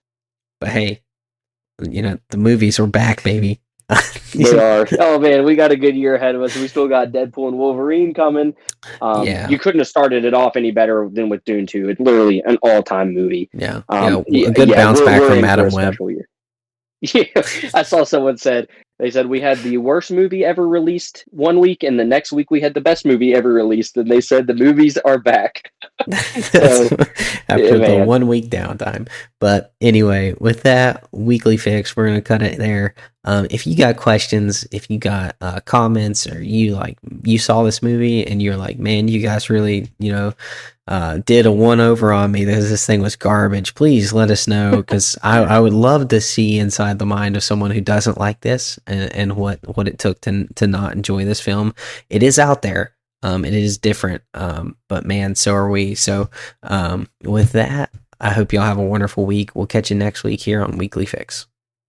But hey, the movies are back, baby. They are. Oh man, we got a good year ahead of us. We still got Deadpool and Wolverine coming. Yeah, You couldn't have started it off any better than with Dune 2. It's literally an all-time movie. yeah. A good Yeah, bounce back we're from in for a Madam Web. special year. Yeah, I saw someone said They said we had the worst movie ever released one week, and the next week we had the best movie ever released, and they said the movies are back. That's So, yeah, after the man. 1 week downtime. But anyway, with that weekly fix, we're gonna cut it there. If you got questions, if you got comments, or you saw this movie and you're like, man, you guys really did a one over on me because this thing was garbage. Please let us know, because I would love to see inside the mind of someone who doesn't like this, and what it took to not enjoy this film. It is out there. It is different, but man, so are we. So, with that, I hope y'all have a wonderful week. We'll catch you next week here on Weekly Fix.